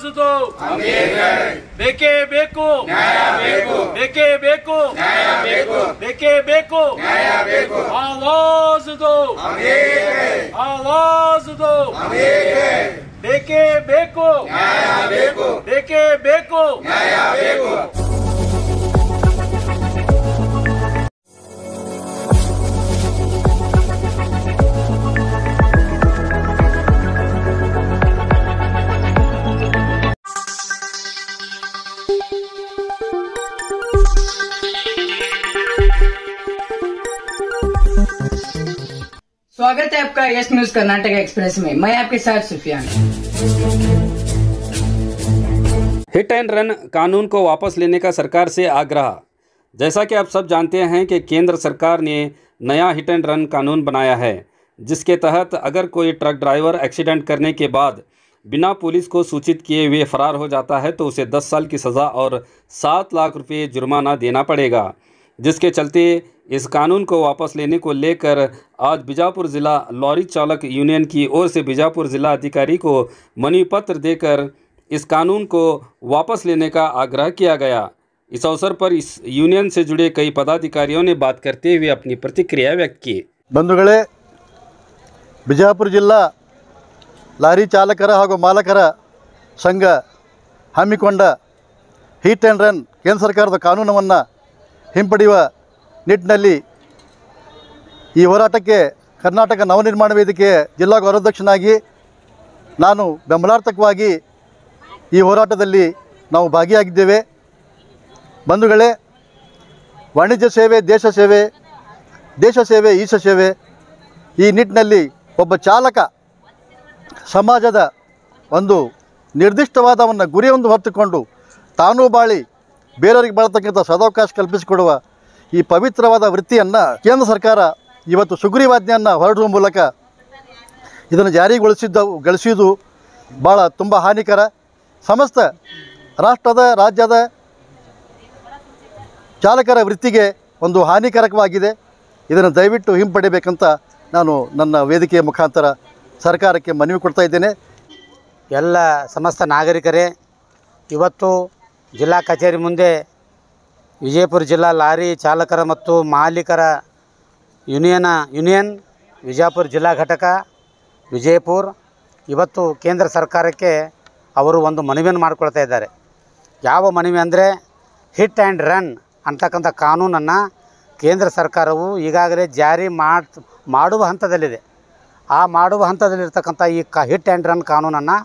आवाज दो, बेके Beko, बेके Beko, बेके Beko, आवाज दो, आवाज दो, बेके बेको, बेके बेको। स्वागत है आपका यस न्यूज कर्नाटक एक्सप्रेस में। मैं आपके साथ सुफियान। हिट एंड रन कानून को वापस लेने का सरकार से आग्रह। जैसा कि आप सब जानते हैं कि केंद्र सरकार ने नया हिट एंड रन कानून बनाया है, जिसके तहत अगर कोई ट्रक ड्राइवर एक्सीडेंट करने के बाद बिना पुलिस को सूचित किए हुए फरार हो जाता है तो उसे 10 साल की सज़ा और 7 लाख रुपये जुर्माना देना पड़ेगा। जिसके चलते इस कानून को वापस लेने को लेकर आज बीजापुर ज़िला लॉरी चालक यूनियन की ओर से बीजापुर ज़िला अधिकारी को मनवी पत्र देकर इस कानून को वापस लेने का आग्रह किया गया। इस अवसर पर इस यूनियन से जुड़े कई पदाधिकारियों ने बात करते हुए अपनी प्रतिक्रिया व्यक्त की। बंधुगळे, बीजापुर जिल्ला ಲಾರಿ ಚಾಲಕರ ಹಾಗೂ ಮಾಲಕರ ಸಂಘ ಹಮ್ಮಿಕೊಂಡ ಹಿಟ್ ಆ್ಯಂಡ್ ರನ್ ಕೇಂದ್ರ ಸರ್ಕಾರದ ಕಾನೂನನ್ನು ಹಿಂಪಡೆಯುವ ನಿಟ್ಟಿನಲ್ಲಿ ಈ ಹೋರಾಟಕ್ಕೆ ಕರ್ನಾಟಕ ನವನಿರ್ಮಾಣ ವೇದಿಕೆ ಜಿಲ್ಲಾ ಗೌರವಾಧ್ಯಕ್ಷನಾಗಿ ನಾನು ಬೆಂಬಲಾರ್ಥಕವಾಗಿ ಈ ಹೋರಾಟದಲ್ಲಿ ನಾವು ಭಾಗಿಯಾಗಿದ್ದೇವೆ। ಬಂಧುಗಳೇ, ವಾಣಿಜ್ಯ ಸೇವೆ ದೇಶ ಸೇವೆ, ದೇಶ ಸೇವೆ ಈಶ ಸೇವೆ, ಈ ನಿಟ್ಟಿನಲ್ಲಿ ಒಬ್ಬ ಚಾಲಕ ಸಮಾಜದ ಒಂದು ನಿರ್ದಿಷ್ಟವಾದ ಗುರಿಯನ್ನು ಹೊತ್ತುಕೊಂಡು ತಾನೂ ಬಾಳಿ ಬೇರೆಯವರಿಗೆ ಬಾಳತಕ್ಕಂಥ ಸದಾವಕಾಶ ಕಲ್ಪಿಸಿಕೊಡುವ ಈ ಪವಿತ್ರವಾದ ವೃತ್ತಿಯನ್ನು ಕೇಂದ್ರ ಸರ್ಕಾರ ಇವತ್ತು ಸುಗ್ರೀವಾಜ್ಞೆಯನ್ನು ಹೊರಡುವ ಮೂಲಕ ಇದನ್ನು ಜಾರಿಗೊಳಿಸಿದ್ದು ಭಾಳ ತುಂಬ ಹಾನಿಕರ, ಸಮಸ್ತ ರಾಜ್ಯದ ಚಾಲಕರ ವೃತ್ತಿಗೆ ಒಂದು ಹಾನಿಕಾರಕವಾಗಿದೆ। ಇದನ್ನು ದಯವಿಟ್ಟು ಹಿಂಪಡಿಬೇಕಂತ ನಾನು ನನ್ನ ವೇದಿಕೆಯ ಮುಖಾಂತರ ಸರ್ಕಾರಕ್ಕೆ ಮನವಿ ಕೊಡ್ತಾ ಇದ್ದೇನೆ। ಎಲ್ಲ ಸಮಸ್ತ ನಾಗರಿಕರೇ, ಇವತ್ತು ಜಿಲ್ಲಾ ಕಚೇರಿ ಮುಂದೆ ವಿಜಯಪುರ ಜಿಲ್ಲಾ ಲಾರಿ ಚಾಲಕರ ಮತ್ತು ಮಾಲೀಕರ ಯೂನಿಯನ್ ವಿಜಯಪುರ ಜಿಲ್ಲಾ ಘಟಕ ವಿಜಯಪುರ ಇವತ್ತು ಕೇಂದ್ರ ಸರ್ಕಾರಕ್ಕೆ ಅವರು ಒಂದು ಮನವಿಯನ್ನು ಮಾಡಿಕೊಳ್ತಾ ಇದ್ದಾರೆ। ಯಾವ ಮನವಿ ಅಂದರೆ ಹಿಟ್ ಆ್ಯಂಡ್ ರನ್ ಅಂತಕ್ಕಂಥ ಕಾನೂನನ್ನು ಕೇಂದ್ರ ಸರ್ಕಾರವು ಈಗಾಗಲೇ ಜಾರಿ ಮಾಡುವ ಹಂತದಲ್ಲಿದೆ। ಆ ಮಾಡುವ ಹಂತದಲ್ಲಿರ್ತಕ್ಕಂಥ ಈ ಹಿಟ್ ಆ್ಯಂಡ್ ರನ್ ಕಾನೂನನ್ನು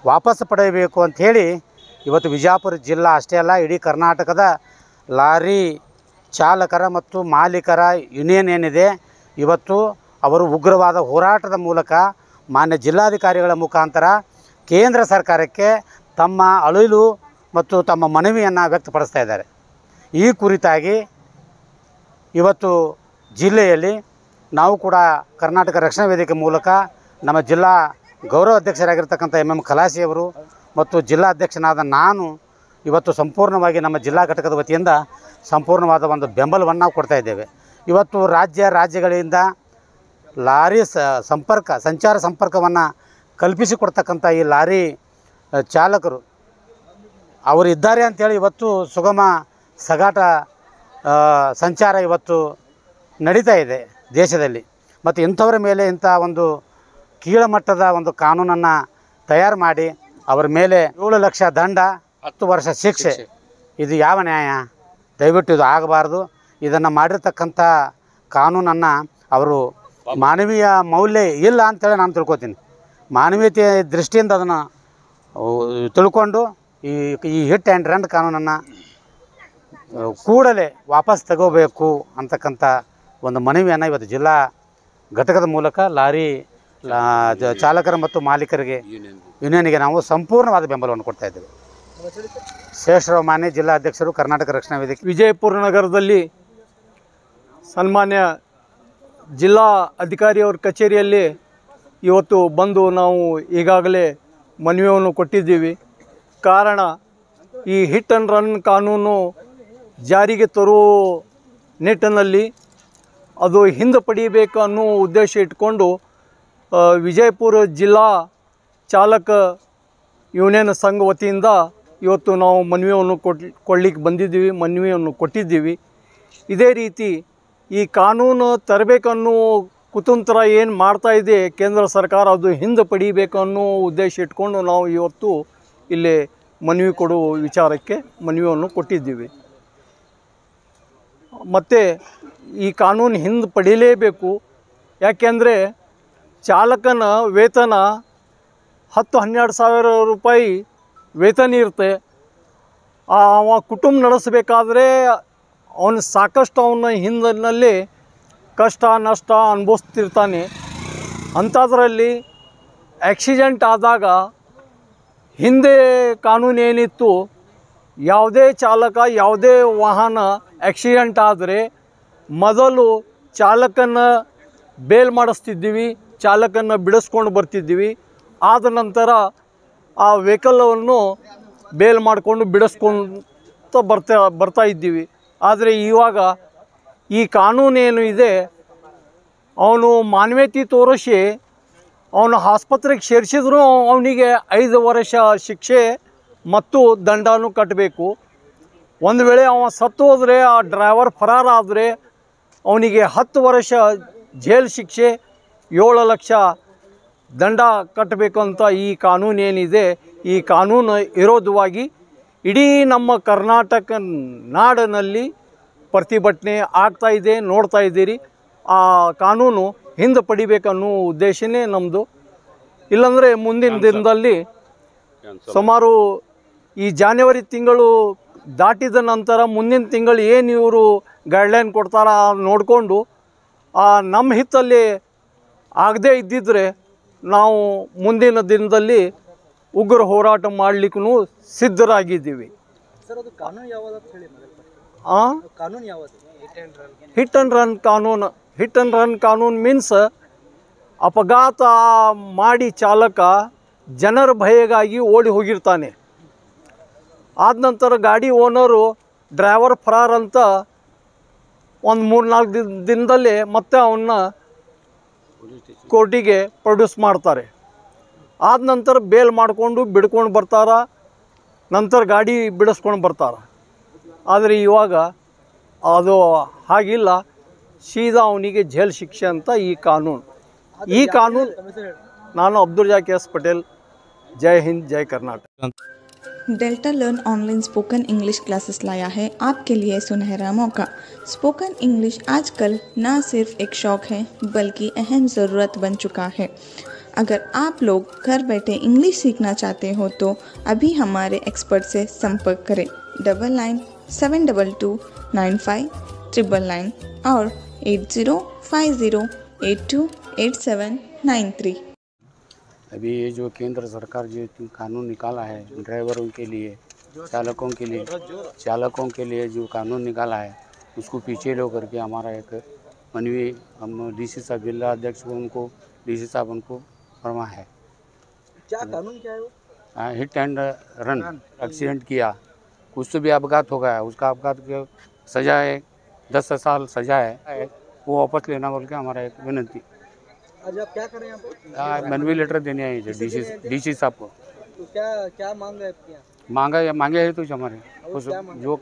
ವಾಪಸ್ ಪಡೆಯಬೇಕು ಅಂಥೇಳಿ ಇವತ್ತು ವಿಜಯಪುರ ಜಿಲ್ಲಾ ಅಷ್ಟೇ ಅಲ್ಲ, ಇಡೀ ಕರ್ನಾಟಕದ ಲಾರಿ ಚಾಲಕರ ಮತ್ತು ಮಾಲೀಕರ ಯೂನಿಯನ್ ಏನಿದೆ ಇವತ್ತು ಅವರು ಉಗ್ರವಾದ ಹೋರಾಟದ ಮೂಲಕ ಮಾನ್ಯ ಜಿಲ್ಲಾಧಿಕಾರಿಗಳ ಮುಖಾಂತರ ಕೇಂದ್ರ ಸರ್ಕಾರಕ್ಕೆ ತಮ್ಮ ಅಳಿಲು ಮತ್ತು ತಮ್ಮ ಮನವಿಯನ್ನು ವ್ಯಕ್ತಪಡಿಸ್ತಾ ಇದ್ದಾರೆ। ಈ ಕುರಿತಾಗಿ ಇವತ್ತು ಜಿಲ್ಲೆಯಲ್ಲಿ ನಾವು ಕೂಡ ಕರ್ನಾಟಕ ರಕ್ಷಣಾ ವೇದಿಕೆ ಮೂಲಕ ನಮ್ಮ ಜಿಲ್ಲಾ ಗೌರವ ಅಧ್ಯಕ್ಷರಾಗಿರ್ತಕ್ಕಂಥ ಎಂ ಖಲಾಸಿಯವರು ಮತ್ತು ಜಿಲ್ಲಾ ಅಧ್ಯಕ್ಷನಾದ ನಾನು ಇವತ್ತು ಸಂಪೂರ್ಣವಾಗಿ ನಮ್ಮ ಜಿಲ್ಲಾ ಘಟಕದ ವತಿಯಿಂದ ಸಂಪೂರ್ಣವಾದ ಒಂದು ಬೆಂಬಲವನ್ನು ನಾವು ಕೊಡ್ತಾ ಇದ್ದೇವೆ। ಇವತ್ತು ರಾಜ್ಯಗಳಿಂದ ಲಾರಿ ಸಂಚಾರ ಸಂಪರ್ಕವನ್ನು ಕಲ್ಪಿಸಿಕೊಡ್ತಕ್ಕಂಥ ಈ ಲಾರಿ ಚಾಲಕರು ಅವರು ಇದ್ದಾರೆ ಅಂಥೇಳಿ ಇವತ್ತು ಸುಗಮ ಸಗಾಟ ಸಂಚಾರ ಇವತ್ತು ನಡೀತಾ ಇದೆ ದೇಶದಲ್ಲಿ। ಮತ್ತು ಇಂಥವರ ಮೇಲೆ ಇಂಥ ಒಂದು ಕೀಳಮಟ್ಟದ ಒಂದು ಕಾನೂನನ್ನು ತಯಾರು ಮಾಡಿ ಅವರ ಮೇಲೆ 7 ಲಕ್ಷ ದಂಡ, 10 ವರ್ಷ ಶಿಕ್ಷೆ, ಇದು ಯಾವ ನ್ಯಾಯ? ದಯವಿಟ್ಟು ಇದು ಆಗಬಾರ್ದು। ಇದನ್ನು ಮಾಡಿರ್ತಕ್ಕಂಥ ಕಾನೂನನ್ನು ಅವರು ಮಾನವೀಯ ಮೌಲ್ಯ ಇಲ್ಲ ಅಂತೇಳಿ ನಾನು ತಿಳ್ಕೊತೀನಿ। ಮಾನವೀಯತೆ ದೃಷ್ಟಿಯಿಂದ ಅದನ್ನು ತಿಳ್ಕೊಂಡು ಈ ಹಿಟ್ ಆ್ಯಂಡ್ ರನ್ ಕಾನೂನನ್ನು ಕೂಡಲೇ ವಾಪಸ್ ತಗೋಬೇಕು ಅಂತಕ್ಕಂಥ ಒಂದು ಮನವಿಯನ್ನು ಇವತ್ತು ಜಿಲ್ಲಾ ಘಟಕದ ಮೂಲಕ ಲಾರಿ ಚಾಲಕರ ಮತ್ತು ಮಾಲೀಕರಿಗೆ ಯೂನಿಯನ್ಗೆ ನಾವು ಸಂಪೂರ್ಣವಾದ ಬೆಂಬಲವನ್ನು ಕೊಡ್ತಾ ಇದ್ದೇವೆ। ಶೇಷರಾವ್ ಮಾನೆ, ಜಿಲ್ಲಾ ಅಧ್ಯಕ್ಷರು, ಕರ್ನಾಟಕ ರಕ್ಷಣಾ ವೇದಿಕೆ, ವಿಜಯಪುರ ನಗರದಲ್ಲಿ ಸನ್ಮಾನ್ಯ ಜಿಲ್ಲಾ ಅಧಿಕಾರಿಯವರ ಕಚೇರಿಯಲ್ಲಿ ಇವತ್ತು ಬಂದು ನಾವು ಈಗಾಗಲೇ ಮನವಿಯನ್ನು ಕೊಟ್ಟಿದ್ದೀವಿ। ಕಾರಣ ಈ ಹಿಟ್ ಆ್ಯಂಡ್ ರನ್ ಕಾನೂನು ಜಾರಿಗೆ ತರುವ ನಿಟ್ಟಿನಲ್ಲಿ ಅದು ಹಿಂದೆ ಪಡಿಬೇಕು ಅನ್ನೋ ಉದ್ದೇಶ ಇಟ್ಕೊಂಡು ವಿಜಯಪುರ ಜಿಲ್ಲಾ ಚಾಲಕ ಯೂನಿಯನ್ ಸಂಘ ವತಿಯಿಂದ ಇವತ್ತು ನಾವು ಮನವಿಯನ್ನು ಕೊಡಲಿಕ್ಕೆ ಬಂದಿದ್ದೀವಿ, ಮನವಿಯನ್ನು ಕೊಟ್ಟಿದ್ದೀವಿ. ಇದೇ ರೀತಿ ಈ ಕಾನೂನು ತರಬೇಕನ್ನೋ ಕುತಂತ್ರ ಏನು ಮಾಡ್ತಾಯಿದೆ ಕೇಂದ್ರ ಸರ್ಕಾರ, ಅದು ಹಿಂದೆ ಪಡಿಬೇಕು ಅನ್ನೋ ಉದ್ದೇಶ ಇಟ್ಕೊಂಡು ನಾವು ಇವತ್ತು ಇಲ್ಲಿ ಮನವಿ ಕೊಡುವ ವಿಚಾರಕ್ಕೆ ಮನವಿಯನ್ನು ಕೊಟ್ಟಿದ್ದೀವಿ. ಮತ್ತು ಈ ಕಾನೂನು ಹಿಂದೆ ಪಡೀಲೇಬೇಕು. ಯಾಕೆಂದರೆ ಚಾಲಕನ ವೇತನ 10-12 ಸಾವಿರ ರೂಪಾಯಿ ವೇತನ ಇರುತ್ತೆ. ಅವ ಕುಟುಂಬ ನಡೆಸಬೇಕಾದ್ರೆ ಅವನು ಸಾಕಷ್ಟು ಅವನ ಹಿಂದಿನಲ್ಲಿ ಕಷ್ಟ ನಷ್ಟ ಅನುಭವಿಸ್ತಿರ್ತಾನೆ. ಅಂಥದ್ರಲ್ಲಿ ಆಕ್ಸಿಡೆಂಟ್ ಆದಾಗ ಹಿಂದೆ ಕಾನೂನು ಏನಿತ್ತು, ಯಾವುದೇ ಚಾಲಕ ಯಾವುದೇ ವಾಹನ ಆಕ್ಸಿಡೆಂಟ್ ಆದರೆ ಮೊದಲು ಚಾಲಕನ ಬೇಲ್ ಮಾಡಿಸ್ತಿದ್ದೀವಿ, ಚಾಲಕನ ಬಿಡಿಸ್ಕೊಂಡು ಬರ್ತಿದ್ದೀವಿ. ಆದ ನಂತರ ಆ ವೆಹಿಕಲನ್ನು ಬೇಲ್ ಮಾಡಿಕೊಂಡು ಬಿಡಿಸ್ಕೊಂಡು ಬರ್ತಾ ಇದ್ದೀವಿ. ಆದರೆ ಇವಾಗ ಈ ಕಾನೂನೇನು ಇದೆ, ಅವನು ಮಾನವೀಯತೆ ತೋರಿಸಿ ಅವನು ಆಸ್ಪತ್ರೆಗೆ ಸೇರಿಸಿದ್ರು ಅವನಿಗೆ 5 ವರ್ಷ ಶಿಕ್ಷೆ ಮತ್ತು ದಂಡನೂ ಕಟ್ಟಬೇಕು. ಒಂದು ವೇಳೆ ಅವ ಸತ್ತು ಹೋದರೆ, ಆ ಡ್ರೈವರ್ ಫರಾರಾದರೆ ಅವನಿಗೆ 10 ವರ್ಷ ಜೈಲು ಶಿಕ್ಷೆ, 7 ಲಕ್ಷ ದಂಡ ಕಟ್ಟಬೇಕು ಅಂತ ಈ ಕಾನೂನು ಏನಿದೆ, ಈ ಕಾನೂನು ವಿರೋಧವಾಗಿ ಇಡೀ ನಮ್ಮ ಕರ್ನಾಟಕ ನಾಡಿನಲ್ಲಿ ಪ್ರತಿಭಟನೆ ಆಗ್ತಾಯಿದೆ, ನೋಡ್ತಾ ಇದ್ದೀರಿ. ಆ ಕಾನೂನು ಹಿಂದೆ ಪಡಿಬೇಕನ್ನೋ ಉದ್ದೇಶನೇ ನಮ್ಮದು. ಇಲ್ಲಾಂದರೆ ಮುಂದಿನ ದಿನದಲ್ಲಿ ಸುಮಾರು ಈ ಜಾನ್ವರಿ ತಿಂಗಳು ದಾಟಿದ ನಂತರ ಮುಂದಿನ ತಿಂಗಳು ಏನು ಇವರು ಗೈಡ್ಲೈನ್ ಕೊಡ್ತಾರ ನೋಡಿಕೊಂಡು ನಮ್ಮ ಹಿತ್ತಲ್ಲಿ ಆಗದೇ ಇದ್ದಿದ್ದರೆ ನಾವು ಮುಂದಿನ ದಿನದಲ್ಲಿ ಉಗ್ರ ಹೋರಾಟ ಮಾಡಲಿಕ್ಕೂ ಸಿದ್ಧರಾಗಿದ್ದೀವಿ. ಹಿಟ್ ಆ್ಯಂಡ್ ರನ್ ಕಾನೂನು. ಹಿಟ್ ಆ್ಯಂಡ್ ರನ್ ಕಾನೂನು ಮೀನ್ಸ್ ಅಪಘಾತ ಮಾಡಿ ಚಾಲಕ ಜನರ ಭಯಗಾಗಿ ಓಡಿ ಹೋಗಿರ್ತಾನೆ. ಆದ ನಂತರ ಗಾಡಿ ಓನರು ಡ್ರೈವರ್ ಫರಾರ್ ಅಂತ ಒಂದು 3-4 ದಿನದಲ್ಲೇ ಮತ್ತೆ ಅವನ್ನ ಕೋರ್ಟಿಗೆ ಪ್ರೊಡ್ಯೂಸ್ ಮಾಡ್ತಾರೆ. ಆದ ನಂತರ ಬೇಲ್ ಮಾಡಿಕೊಂಡು ಬಿಡ್ಕೊಂಡು ಬರ್ತಾರ, ನಂತರ ಗಾಡಿ ಬಿಡಿಸ್ಕೊಂಡು ಬರ್ತಾರೆ. ಆದರೆ ಇವಾಗ ಅದು ಹಾಗಿಲ್ಲ, ಸೀದಾ ಅವನಿಗೆ ಜೈಲು ಶಿಕ್ಷೆ ಅಂತ ಈ ಕಾನೂನು. ನಾನು ಅಬ್ದುಲ್ ಜಾಕಿ ಎಸ್ ಪಟೇಲ್. जय हिंद, जय Karnataka. Delta learn online spoken English classes लाया है आपके लिए सुनहरा मौका। स्पोकन इंग्लिश आजकल ना सिर्फ एक शौक़ है बल्कि अहम ज़रूरत बन चुका है। अगर आप लोग घर बैठे इंग्लिश सीखना चाहते हो तो अभी हमारे एक्सपर्ट से संपर्क करें 9972295999 और 8050828793। अभी ये जो केंद्र सरकार जो कानून निकाला है ड्राइवरों के लिए, चालकों के लिए जो कानून निकाला है उसको पीछे लो करके हमारा एक मनवी हम डीसी साहब, जिला अध्यक्ष उनको डीसी साहब उनको फरमा है। क्या कानून क्या है वो? हिट एंड रन, एक्सीडेंट किया, कुछ तो भी अपघात हो गया, उसका अपघात की सज़ा है 10 साल सज़ा है, वो वापस लेना बोल के हमारा एक विनती। आज आप क्या करें यहाँ पे? मनवी लेटर देने आए थे डीसी साहब को। तो क्या मांग है आपके यहाँ? मांगे है तो हमारे कुछ जो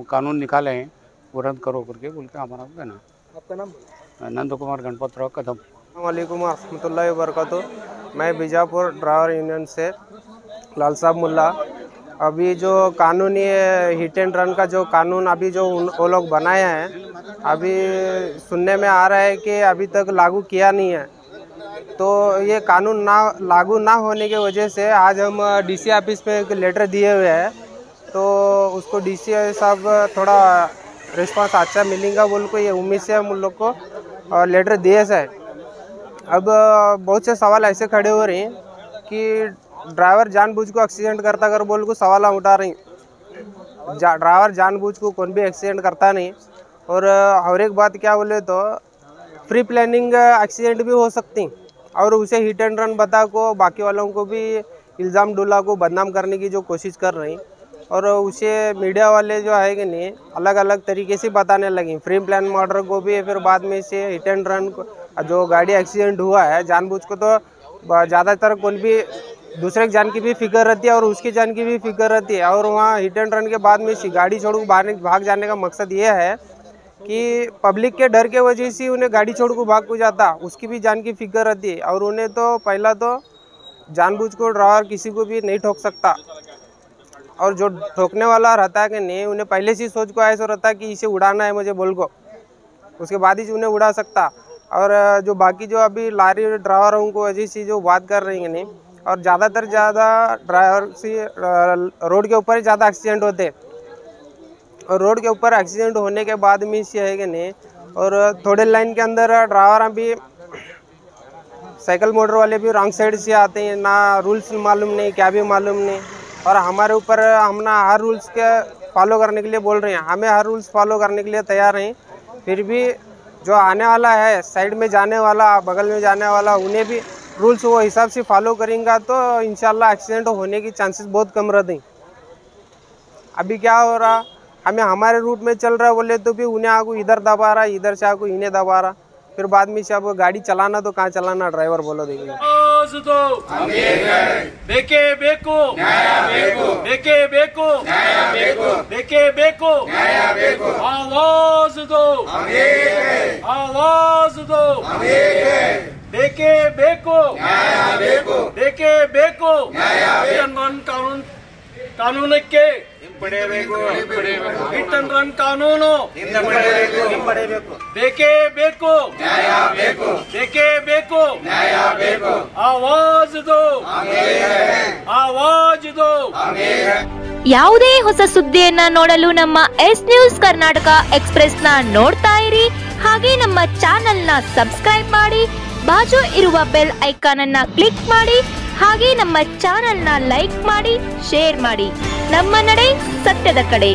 कानून निकाले हैं वो रद्द करो करके बोल के हमारा कहना। आपका नाम? नंद कुमार गणपतराव कदम। अस्सलामुअलैकुम रहमतुल्लाहि वबरकातुहू। मैं बीजापुर ड्राइवर यूनियन से लाल साहब मुल्ला। अभी जो कानूनी हिट एंड रन का जो कानून अभी जो वो लोग बनाए हैं, अभी सुनने में आ रहा है कि अभी तक लागू किया नहीं है। तो ये कानून लागू ना होने की वजह से आज हम डीसी ऑफिस में एक लेटर दिए हुए हैं। तो उसको डीसी साहब थोड़ा रिस्पांस अच्छा मिलेगा बोल को ये उम्मीद से हम उन लोग को लेटर दिए से। अब बहुत से सवाल ऐसे खड़े हो रहे हैं कि ड्राइवर जानबूझ को एक्सीडेंट करता कर बोल को सवाल उठा रही। ड्राइवर जानबूझ को कौन भी एक्सीडेंट करता नहीं। और एक बात क्या बोले तो प्री प्लानिंग एक्सीडेंट भी हो सकती और उसे हिट एंड रन बता को बाकी वालों को भी इल्ज़ाम डुला को बदनाम करने की जो कोशिश कर रही और उसे मीडिया वाले जो है कि नहीं अलग अलग तरीके से बताने लगी। प्री प्लान मर्डर को भी फिर बाद में से हिट एंड रन जो गाड़ी एक्सीडेंट हुआ है जानबूझ को तो ज़्यादातर कौन भी दूसरे की जान की भी फिक्र रहती है और उसकी जान की भी फिक्र रहती है। और वहाँ हिट एंड रन के बाद में गाड़ी छोड़ के भाग जाने का मकसद ये है कि पब्लिक के डर के वजह से उन्हें गाड़ी छोड़ को भाग को जाता, उसकी भी जान की फिक्र रहती है। और उन्हें तो पहला तो जानबूझ को ड्राइवर किसी को भी नहीं ठोक सकता, और जो ठोकने वाला रहता है कि नहीं, उन्हें पहले से सोच को ऐसा रहता है कि इसे उड़ाना है मुझे बोल को, उसके बाद ही उन्हें उड़ा सकता। और जो बाकी जो अभी लारी ड्राइवरों को वजह से जो बात कर रही है नहीं, और ज़्यादातर ड्राइवर से रोड के ऊपर ही ज़्यादा एक्सीडेंट होते, और रोड के ऊपर एक्सीडेंट होने के बाद में ये है कि नहीं, और थोड़े लाइन के अंदर ड्राइवर भी साइकिल मोटर वाले भी रॉन्ग साइड से आते हैं, ना रूल्स मालूम नहीं, क्या भी मालूम नहीं। और हमारे ऊपर हम ना हर रूल्स के फॉलो करने के लिए बोल रहे हैं, हमें हर रूल्स फॉलो करने के लिए तैयार हैं, फिर भी जो आने वाला है साइड में जाने वाला, बगल में जाने वाला, उन्हें भी रूल्स वो हिसाब से फॉलो करेंगे तो इंशाल्लाह एक्सीडेंट होने की चांसेस बहुत कम रहते हैं। अभी क्या हो रहा, हमें हमारे रूट में चल रहा बोले तो भी उन्हें आगू इधर दबा रहा, इधर से आगू इन्हें दबा रहा, फिर बाद में से अब गाड़ी चलाना तो कहाँ चलाना, ड्राइवर बोलो देंगे। ಬೇಕೇ ಬೇಕು ನ್ಯಾಯ ಬೇಕು, ಬೇಕೇ ಬೇಕು ನ್ಯಾಯ ಬೇಕು, ಬೇಕೇ ಬೇಕು ನ್ಯಾಯ ಬೇಕು, ಆವಾಜ್ ದೋ ಆವಾಜ್ ದೋ, ಬೇಕೇ ಬೇಕು ನ್ಯಾಯ ಬೇಕು, ಬೇಕೇ ಬೇಕು ನ್ಯಾಯ ಬೇಕು, ಕಾನೂನಕ್ಕೆ ಹಿಂಪಡೆಯಬೇಕು, ಹಿಟ್ ಅಂಡ್ ರನ್ ಕಾನೂನು ಹಿಂಪಡೆಯಬೇಕು, ಬೇಕೇ ಬೇಕು ನ್ಯಾಯ ಬೇಕು, ಬೇಕೇ ಬೇಕು ನ್ಯಾಯ ಬೇಕು, ಆವಾಜ್ ದೋ ಆವಾಜ್ ದೋ. ಯಾವುದೇ ಹೊಸ ಸುದ್ದಿಯನ್ನ ನೋಡಲು ನಮ್ಮ ಎಸ್ ನ್ಯೂಸ್ ಕರ್ನಾಟಕ ಎಕ್ಸ್‌ಪ್ರೆಸ್ ನ ನೋಡ್ತಾ ಇರಿ, ಹಾಗೆ ನಮ್ಮ ಚಾನೆಲ್ ನ ಸಬ್ಸ್ಕ್ರೈಬ್ ಮಾಡಿ, ಬಾಜು ಇರುವ ಬೆಲ್ ಐಕಾನ್ ಅನ್ನ ಕ್ಲಿಕ್ ಮಾಡಿ, ಹಾಗೆ ನಮ್ಮ ಚಾನೆಲ್ ನ ಲೈಕ್ ಮಾಡಿ, ಶೇರ್ ಮಾಡಿ. ನಮ್ಮ ನಡೆ ಸತ್ಯದ ಕಡೆ.